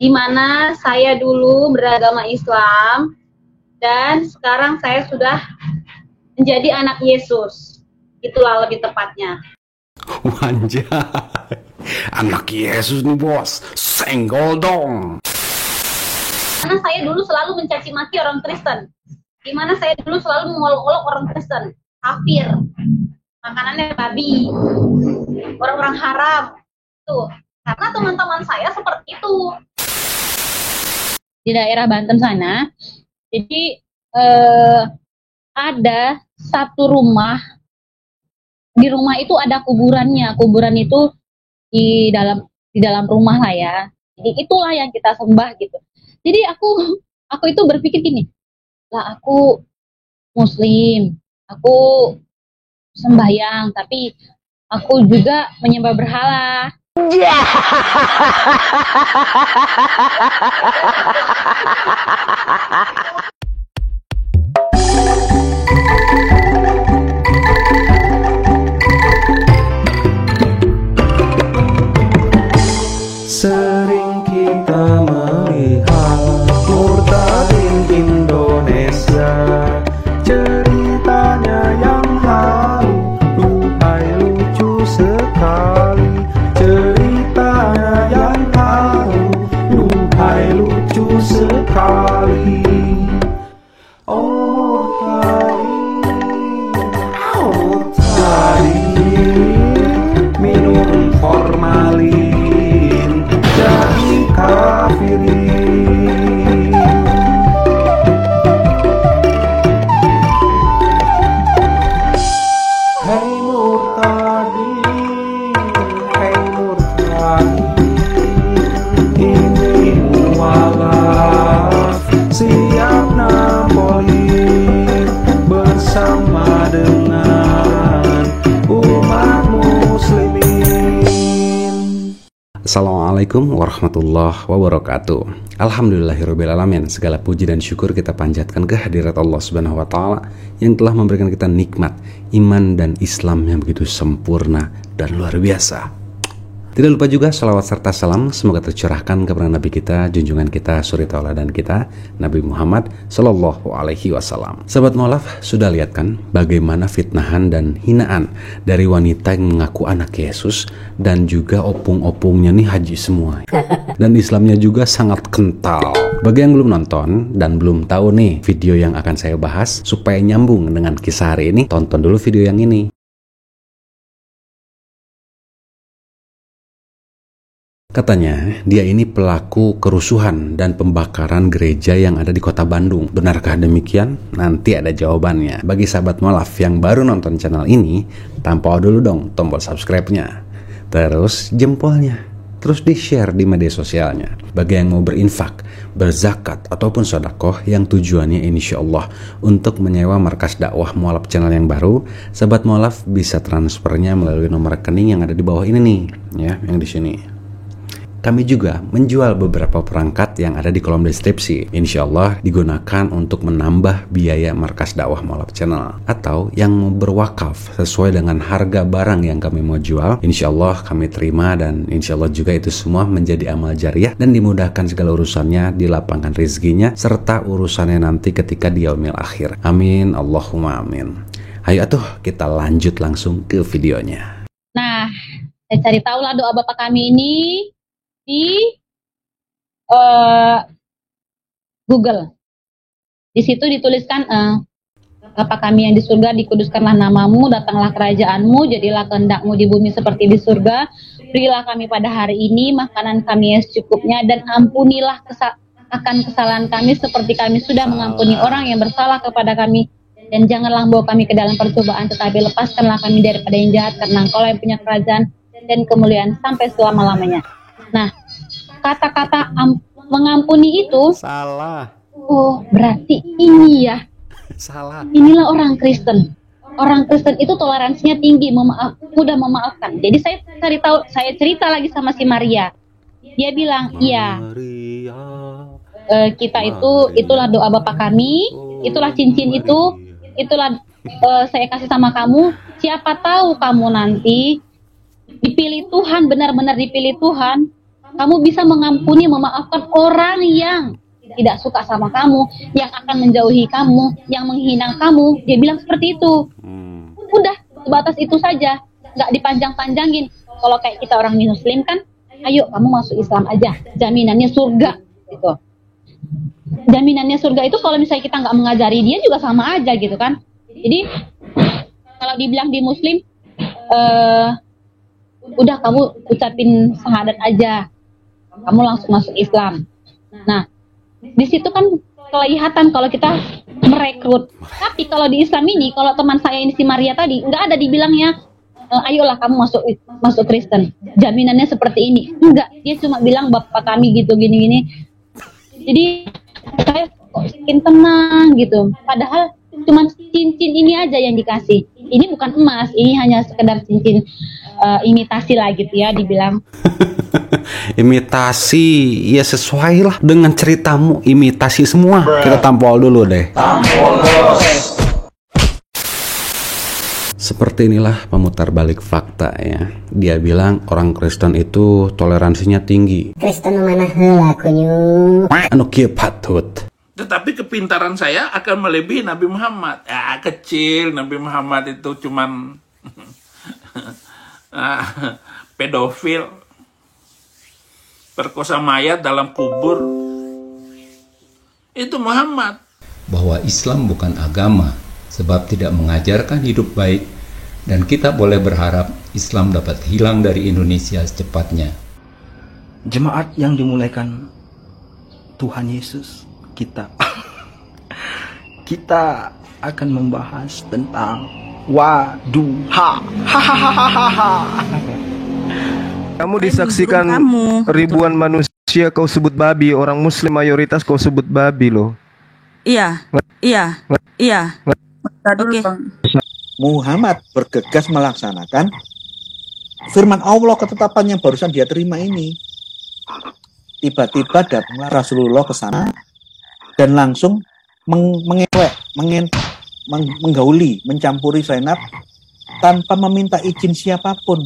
di mana saya dulu beragama Islam dan sekarang saya sudah menjadi anak Yesus. Itulah lebih tepatnya. Anjay, anak Yesus nih bos, senggol dong. Karena saya dulu selalu mencaci maki orang Kristen, di mana saya dulu selalu mengolok-olok orang Kristen, kafir, makanannya babi, orang-orang haram, tuh. Karena teman-teman saya seperti itu. Di daerah Banten sana, jadi ada satu rumah. Di rumah itu ada kuburannya. Kuburan itu di dalam rumah lah ya. Jadi itulah yang kita sembah gitu. Jadi aku itu berpikir gini, lah aku Muslim, aku sembahyang, tapi aku juga menyembah berhala. Sering kita melihat murtadin Indonesia, ceritanya yang haru, duhai lucu sekali. Ceritanya yang haru, duhai lucu sekali. Oh tadi minum formalin jadi kafirin. Hei murtadi, ini mualaf siap nampolin bersama dengan umat muslimin. Assalamualaikum warahmatullahi wabarakatuh. Alhamdulillahirrabbilalamin. Segala puji dan syukur kita panjatkan ke hadirat Allah subhanahu wa ta'ala yang telah memberikan kita nikmat iman dan Islam yang begitu sempurna dan luar biasa. Tidak lupa juga salawat serta salam semoga tercurahkan kepada Nabi kita, junjungan kita, suri tauladan kita, Nabi Muhammad Sallallahu Alaihi Wasallam. Sahabat Mualaf, sudah lihat kan bagaimana fitnahan dan hinaan dari wanita yang mengaku anak Yesus dan juga opung-opungnya nih haji semua. Dan Islamnya juga sangat kental. Bagi yang belum nonton dan belum tahu nih video yang akan saya bahas, supaya nyambung dengan kisah hari ini, tonton dulu video yang ini. Katanya, dia ini pelaku kerusuhan dan pembakaran gereja yang ada di kota Bandung. Benarkah demikian? Nanti ada jawabannya. Bagi sahabat Mualaf yang baru nonton channel ini, tampol dulu dong tombol subscribe-nya. Terus jempolnya. Terus di-share di media sosialnya. Bagi yang mau berinfak, berzakat, ataupun sedekah yang tujuannya insya Allah untuk menyewa markas dakwah Mualaf channel yang baru, sahabat Mualaf bisa transfernya melalui nomor rekening yang ada di bawah ini nih, ya, yang di sini. Kami juga menjual beberapa perangkat yang ada di kolom deskripsi. Insya Allah digunakan untuk menambah biaya markas dakwah Mualaf channel. Atau yang mau berwakaf sesuai dengan harga barang yang kami mau jual, insya Allah kami terima dan insya Allah juga itu semua menjadi amal jariah dan dimudahkan segala urusannya, dilapangkan rezekinya, serta urusannya nanti ketika di yaumil akhir. Amin, Allahumma amin. Ayo atuh kita lanjut langsung ke videonya. Nah, saya cari tahu lah doa Bapak kami ini di Google. Di situ dituliskan Bapa kami yang di surga, dikuduskanlah namamu, datanglah kerajaanmu, jadilah kehendakmu di bumi seperti di surga. Berilah kami pada hari ini makanan kami yang secukupnya, dan ampunilah akan kesalahan kami seperti kami sudah mengampuni orang yang bersalah kepada kami. Dan janganlah bawa kami ke dalam percobaan, tetapi lepaskanlah kami daripada yang jahat, karena Engkau yang punya kerajaan dan kemuliaan sampai selama-lamanya. Nah, kata-kata mengampuni itu Salah. Oh, berarti ini ya. Salah. Inilah orang Kristen. Orang Kristen itu toleransinya tinggi, mudah memaafkan. Jadi saya cari tahu, saya cerita lagi sama si Maria. Dia bilang, iya. Kita itulah doa Bapak kami, itulah cincin itu, itulah saya kasih sama kamu. Siapa tahu kamu nanti dipilih Tuhan, benar-benar dipilih Tuhan. kamu bisa mengampuni, memaafkan orang yang tidak suka sama kamu, yang akan menjauhi kamu, yang menghina kamu. Dia bilang seperti itu. Udah, sebatas itu saja, nggak dipanjang-panjangin. Kalau kayak kita orang Muslim kan, ayo kamu masuk Islam aja, jaminannya surga gitu. Jaminannya surga itu kalau misalnya kita nggak mengajari dia juga sama aja gitu kan. Jadi kalau dibilang di Muslim, udah kamu ucapin syahadat aja, kamu langsung masuk Islam. Nah, di situ kan kelihatan kalau kita merekrut. Tapi kalau di Islam ini, kalau teman saya ini si Maria tadi, nggak ada dibilangnya, ayolah kamu masuk Kristen. Jaminannya seperti ini. Enggak, dia cuma bilang bapak kami gitu gini-gini. Jadi saya kok bikin tenang gitu. Padahal cuma cincin ini aja yang dikasih. Ini bukan emas, ini hanya sekedar cincin imitasi lah gitu ya dibilang. Imitasi, ya sesuai lah dengan ceritamu, imitasi semua. Kita tampol dulu deh. Seperti inilah pemutar balik fakta ya. Dia bilang orang Kristen itu toleransinya tinggi. Kristen mana heula kunyu. Anu kieu patut. Tetapi kepintaran saya akan melebihi Nabi Muhammad. Ya, kecil Nabi Muhammad itu cuman pedofil, perkosa mayat dalam kubur. Itu Muhammad. Bahwa Islam bukan agama, sebab tidak mengajarkan hidup baik, dan kita boleh berharap Islam dapat hilang dari Indonesia secepatnya. Jemaat yang dimulaikan Tuhan Yesus, kita akan membahas tentang waduha. Kamu disaksikan ribuan manusia, kau sebut babi. Orang Muslim mayoritas kau sebut babi loh. Iya. Oke. Muhammad bergegas melaksanakan firman Allah, ketetapan yang barusan dia terima ini. Tiba-tiba datanglah Rasulullah ke sana dan langsung menggauli, mencampuri Zainab tanpa meminta izin siapapun.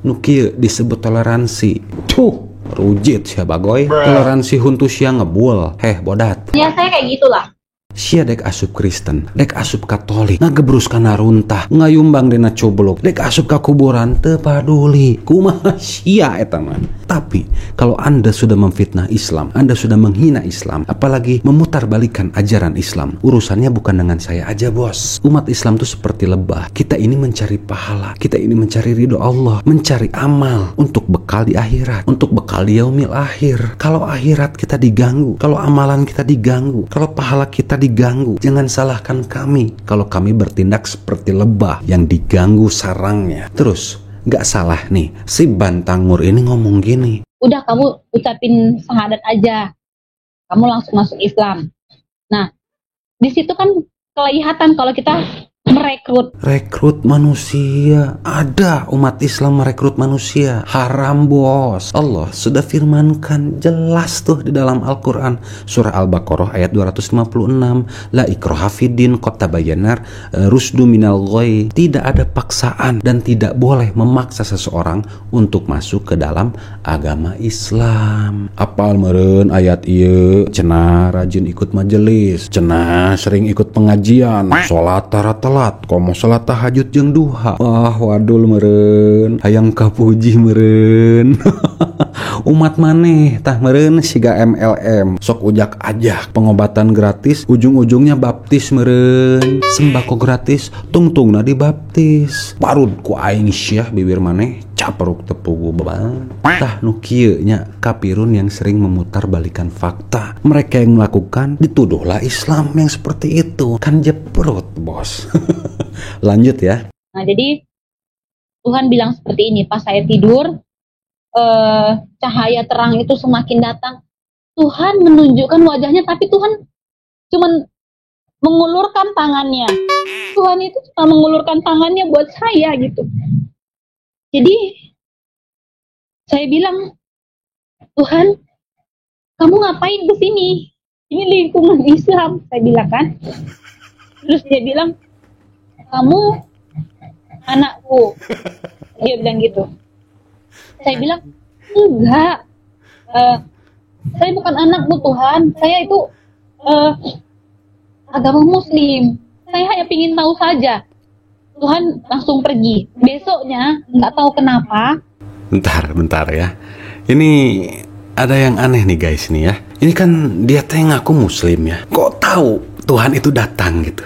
Nukieu disebut toleransi. Tuh, rujit sia bagoy. Toleransi huntu sia ngebul. Bodat. Ya saya kayak gitulah. Sia dek asup Kristen, dek asup Katolik, ngagebrus kana runtah, ngayumbang dina coblok, dek asup ka kuburan, teu paduli. Kumaha sia eta mah. Tapi kalau Anda sudah memfitnah Islam, Anda sudah menghina Islam, apalagi memutarbalikkan ajaran Islam, urusannya bukan dengan saya aja, bos. Umat Islam tuh seperti lebah. Kita ini mencari pahala, kita ini mencari ridho Allah, mencari amal untuk bekal di akhirat, untuk bekal di yaumil akhir. Kalau akhirat kita diganggu, kalau amalan kita diganggu, kalau pahala kita diganggu, jangan salahkan kami kalau kami bertindak seperti lebah yang diganggu sarangnya. Terus gak salah nih si Bantangur ini ngomong gini, udah kamu ucapin syahadat aja, kamu langsung masuk Islam. Nah, di situ kan kelihatan kalau kita rekrut manusia. Ada umat Islam merekrut manusia. Haram, bos. Allah sudah firmankan jelas tuh di dalam Al-Quran, surah Al-Baqarah ayat 256, la ikraha fiddin qad tabayyana rusdu minal ghayy. Tidak ada paksaan dan tidak boleh memaksa seseorang untuk masuk ke dalam agama Islam. Apal meureun ayat ieu, cenah rajin ikut majelis, cenah sering ikut pengajian, salat telat, komo salat tahajud jeung duha. Wah, wadul meureun, hayang kapuji meureun. Umat maneh tah meureun siga MLM, sok ujak ajak pengobatan gratis, ujung-ujungnya baptis meureun. Sembako gratis, tungtungna dibaptis. Parud ku aing syah bibir maneh capruk tepugu beban. Tah nu kieu nya kapirun yang sering memutarbalikkan fakta. Mereka yang melakukan dituduhlah Islam yang seperti itu. Kan jeprut, bos. Lanjut ya. Nah, jadi Tuhan bilang seperti ini, pas saya tidur, cahaya terang itu semakin datang. Tuhan menunjukkan wajahnya, tapi Tuhan cuma mengulurkan tangannya. Tuhan itu cuma mengulurkan tangannya buat saya gitu. Jadi saya bilang, Tuhan, kamu ngapain ke sini? Ini lingkungan Islam, saya bilang kan. Terus dia bilang, kamu anakku. Dia bilang gitu. Saya bilang, enggak. Saya bukan anakmu Tuhan, saya itu agama Muslim. Saya hanya ingin tahu saja. Tuhan langsung pergi. Besoknya nggak tahu kenapa. Bentar ya. Ini ada yang aneh nih guys nih ya. Ini kan dia teh ngaku Muslim ya. Kok tahu Tuhan itu datang gitu?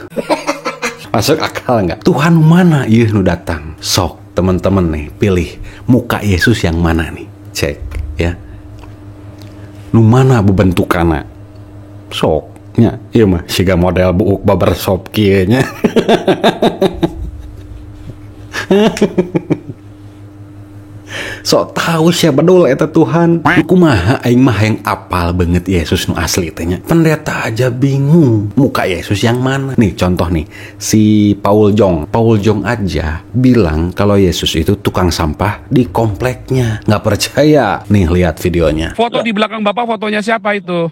Masuk akal nggak? Tuhan mana iya nu datang? Sok teman-teman nih pilih muka Yesus yang mana nih? Cek ya. Nu mana bebentukanna? Sok nya. Iya mah siga model buuk barbershop kieu nya. Sok tahu siapa dulu eta Tuhan. Kumaha aing mah yang apal banget Yesus nu asli teh nya. Pendeta aja bingung muka Yesus yang mana. Nih contoh nih si Paul Jong aja bilang kalau Yesus itu tukang sampah di kompleknya. Nggak percaya. Nih lihat videonya. Foto di belakang Bapak, fotonya siapa itu?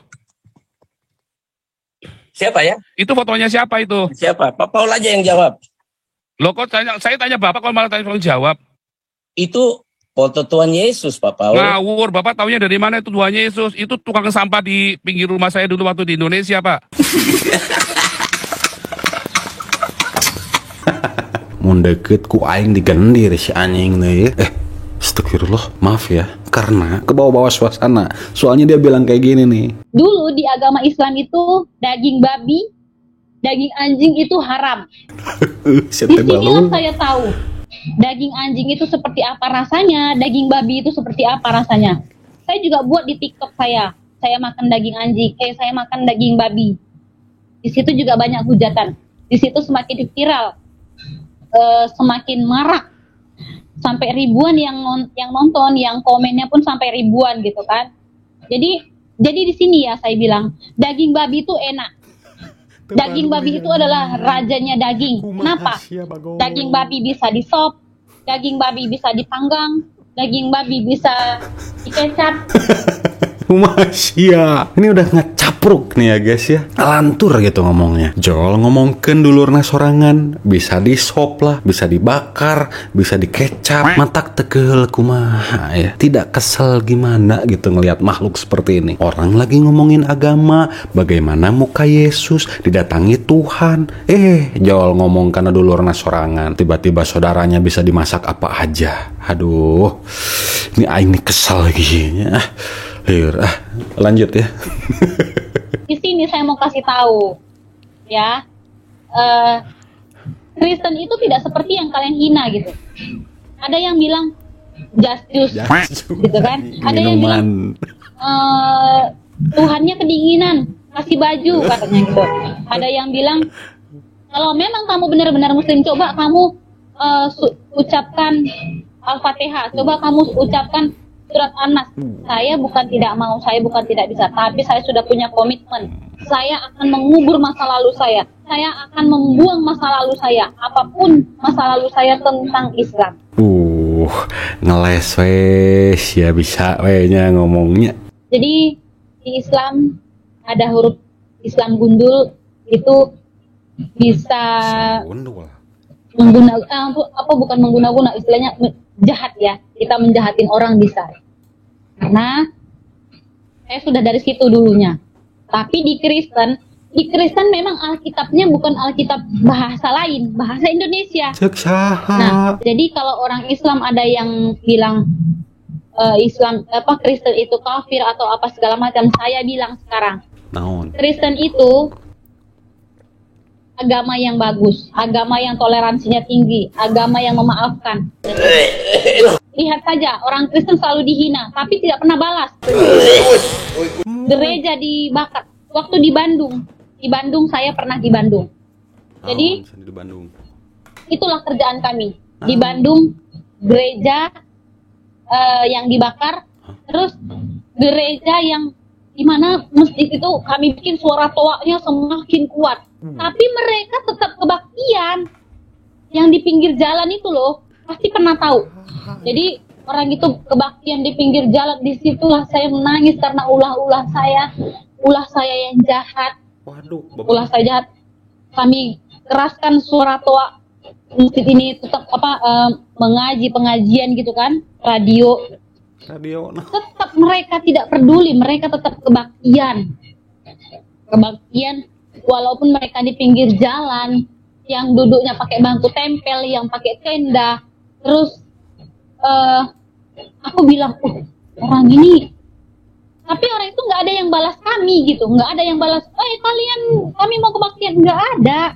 Siapa ya? Itu fotonya siapa itu? Siapa? Pak Paul aja yang jawab. Loh kok saya tanya Bapak, kalau malah tanya jawab? Itu foto Tuhan Yesus, Pak Paul. Ngawur, Bapak taunya dari mana itu Tuhan Yesus? Itu tukang sampah di pinggir rumah saya dulu waktu di Indonesia, Pak. Mun deket ku aing digendir si anjing nih. Astagfirullah, maaf ya. Karena kebawa-bawa suasana. Soalnya dia bilang kayak gini nih. Dulu di agama Islam itu daging babi, daging anjing itu haram. Disinilah saya tahu daging anjing itu seperti apa rasanya, daging babi itu seperti apa rasanya. Saya juga buat di TikTok saya makan daging anjing, saya makan daging babi. Di situ juga banyak hujatan. Di situ semakin viral, semakin marak, sampai ribuan yang nonton, yang komennya pun sampai ribuan gitu kan. Jadi di sini ya saya bilang daging babi itu enak. Daging babi itu adalah rajanya daging. Kenapa? Daging babi bisa di sop, daging babi bisa dipanggang, daging babi bisa dikecap. Masya, ini udah ngecapruk nih ya guys ya. Lantur gitu ngomongnya. Jol ngomongkeun dulurna sorangan, bisa di sop lah, bisa dibakar, bisa dikecap. Matak tegel kumaha ya. Tidak kesel gimana gitu ngelihat makhluk seperti ini. Orang lagi ngomongin agama, bagaimana muka Yesus didatangi Tuhan. Jol ngomong karena dulurna sorangan, tiba-tiba saudaranya bisa dimasak apa aja. Aduh, ini aing nih kesel gini ya. Lanjut ya. Di sini saya mau kasih tahu ya, Kristen itu tidak seperti yang kalian hina gitu. Ada yang bilang just gitu kan. Ada yang bilang Tuhannya kedinginan, kasih baju katanya gitu. Ada yang bilang kalau memang kamu benar-benar Muslim, coba kamu ucapkan Al-Fatihah, coba kamu ucapkan surat An-Nas. Saya bukan tidak mau, saya bukan tidak bisa, tapi saya sudah punya komitmen. Saya akan mengubur masa lalu saya. Saya akan membuang masa lalu saya, apapun masa lalu saya tentang Islam. Ngeles wes ya bisa wenya ngomongnya. Jadi di Islam ada huruf Islam gundul, itu bisa mengguna istilahnya jahat ya, kita menjahatin orang bisa. Karena saya sudah dari situ dulunya. Tapi di Kristen memang Alkitabnya bukan Alkitab bahasa lain, bahasa Indonesia. Nah, jadi kalau orang Islam ada yang bilang Kristen itu kafir atau apa segala macam, saya bilang sekarang, Kristen itu agama yang bagus, agama yang toleransinya tinggi, agama yang memaafkan. Lihat saja, orang Kristen selalu dihina, tapi tidak pernah balas. Gereja dibakar. Waktu di Bandung saya pernah di Bandung. Jadi, itulah kerjaan kami. Di Bandung, gereja yang dibakar, terus gereja yang dimana masjid itu kami bikin suara toaknya semakin kuat. Tapi mereka tetap kebaktian. Yang di pinggir jalan itu loh, pasti pernah tahu. Jadi orang itu kebaktian di pinggir jalan, disitulah saya menangis karena ulah saya yang jahat. Ulah saya jahat. Kami keraskan suara toa masjid ini tetap mengaji pengajian gitu kan, radio. Tetap mereka tidak peduli, mereka tetap kebaktian, walaupun mereka di pinggir jalan, yang duduknya pakai bangku tempel, yang pakai tenda. Terus aku bilang, orang ini, tapi orang itu nggak ada yang balas kami gitu, nggak ada yang balas, kami mau kebaktian, nggak ada.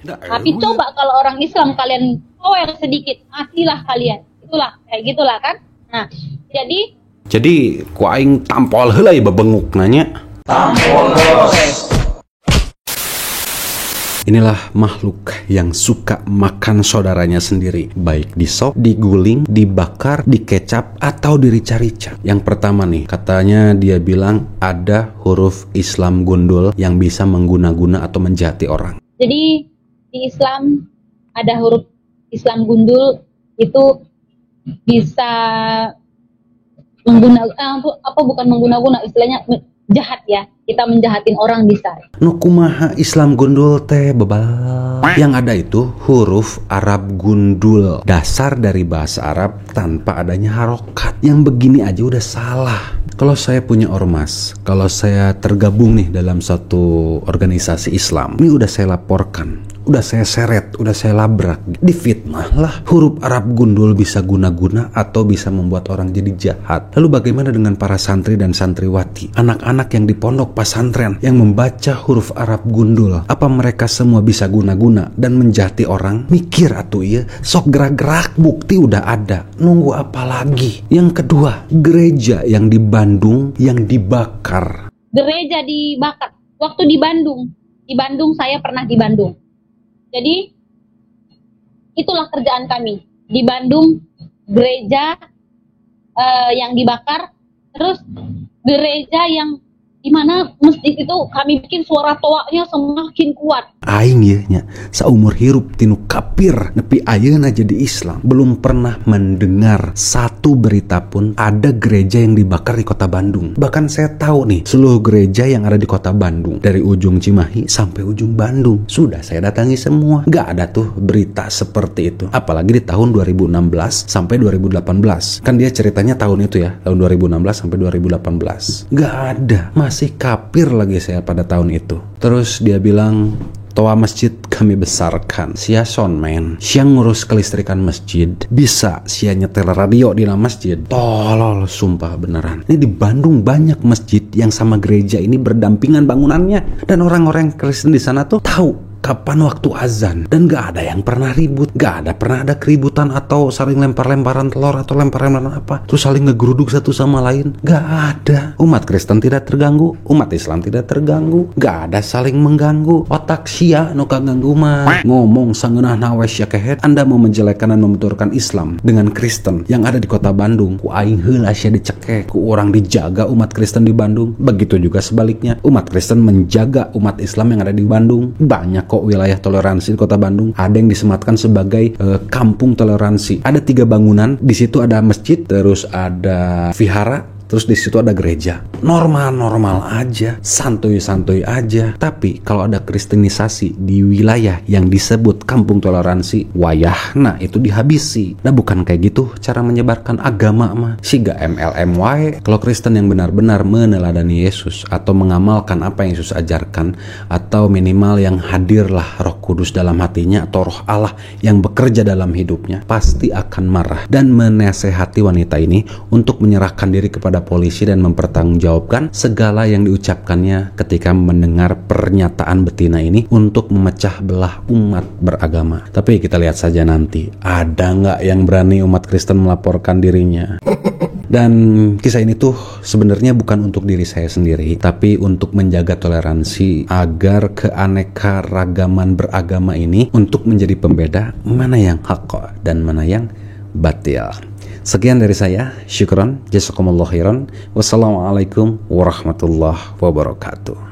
Tapi coba kalau orang Islam kalian aware sedikit, matilah kalian. Itulah kayak gitulah kan. Nah, jadi ku aing tampol heula ya bebenguk nanya. Tampol. Inilah makhluk yang suka makan saudaranya sendiri, baik di sop, diguling, dibakar, dikecap, atau dirica-rica. Yang pertama nih, katanya dia bilang ada huruf Islam gundul yang bisa mengguna-guna atau menjahati orang. Jadi di Islam ada huruf Islam gundul, itu bisa bukan mengguna-guna, istilahnya jahat ya. Kita menjahatin orang bisa. No kumaha Islam gundul teh bebal. Yang ada itu huruf Arab gundul, dasar dari bahasa Arab tanpa adanya harokat. Yang begini aja udah salah. Kalau saya punya ormas, kalau saya tergabung nih dalam satu organisasi Islam, ini udah saya laporkan, udah saya seret, udah saya labrak, difitnah lah. Huruf Arab gundul bisa guna-guna atau bisa membuat orang jadi jahat. Lalu bagaimana dengan para santri dan santriwati, anak-anak yang di pondok pesantren yang membaca huruf Arab gundul? Apa mereka semua bisa guna-guna dan menjahati orang? Mikir atuh ya, sok gerak-gerak, bukti udah ada, nunggu apa lagi? Yang kedua, gereja yang di Bandung yang dibakar. Gereja dibakar. Waktu di Bandung saya pernah di Bandung. Jadi itulah kerjaan kami di Bandung, gereja yang dibakar, terus gereja yang dimana masjid itu kami bikin suara toaknya semakin kuat. Aing ya nya saumur hirup tinu kapir nepi ayeuna jadi Islam belum pernah mendengar satu berita pun ada gereja yang dibakar di kota Bandung. Bahkan saya tahu nih seluruh gereja yang ada di kota Bandung, dari ujung Cimahi sampai ujung Bandung sudah saya datangi semua. Gak ada tuh berita seperti itu. Apalagi di tahun 2016 sampai 2018. Kan dia ceritanya tahun itu ya, tahun 2016 sampai 2018. Gak ada. Masih kapir lagi saya pada tahun itu. Terus dia bilang, toa masjid kami besarkan. Sia soundman, sia ngurus kelistrikan masjid, bisa sia nyetel radio di dalam masjid. Tolol, sumpah beneran. Ini di Bandung banyak masjid yang sama gereja ini berdampingan bangunannya, dan orang-orang Kristen di sana tuh tahu kapan waktu azan, dan gak ada yang pernah ribut, gak ada pernah ada keributan atau saling lempar-lemparan telur atau lempar-lemparan apa, terus saling ngegeruduk satu sama lain. Gak ada. Umat Kristen tidak terganggu, umat Islam tidak terganggu, gak ada saling mengganggu. Otak sia nu kaganggu mah ngomong sangeunah nawe sia kehet. Anda mau menjelekkan dan membenturkan Islam dengan Kristen yang ada di kota Bandung, ku aing heula sia dicekek, ku orang dijaga umat Kristen di Bandung. Begitu juga sebaliknya, umat Kristen menjaga umat Islam yang ada di Bandung. Banyak kok wilayah toleransi di kota Bandung. Ada yang disematkan sebagai kampung toleransi. Ada 3 bangunan, di situ ada masjid, terus ada vihara, terus di situ ada gereja. Normal-normal aja, santuy-santuy aja. Tapi kalau ada kristenisasi di wilayah yang disebut kampung toleransi, wayah, nah itu dihabisi. Nah bukan kayak gitu cara menyebarkan agama mah. Siga MLM wae. Kalau Kristen yang benar-benar meneladani Yesus atau mengamalkan apa yang Yesus ajarkan, atau minimal yang hadirlah Roh Kudus dalam hatinya atau Roh Allah yang bekerja dalam hidupnya, pasti akan marah dan menasehati wanita ini untuk menyerahkan diri kepada polisi dan mempertanggungjawabkan segala yang diucapkannya ketika mendengar pernyataan betina ini untuk memecah belah umat beragama. Tapi kita lihat saja nanti, ada nggak yang berani umat Kristen melaporkan dirinya. Dan kisah ini tuh sebenarnya bukan untuk diri saya sendiri, tapi untuk menjaga toleransi agar keanekaragaman beragama ini untuk menjadi pembeda mana yang hak dan mana yang batil. Sekian dari saya, syukron, jazakumullah khairan, wassalamualaikum warahmatullahi wabarakatuh.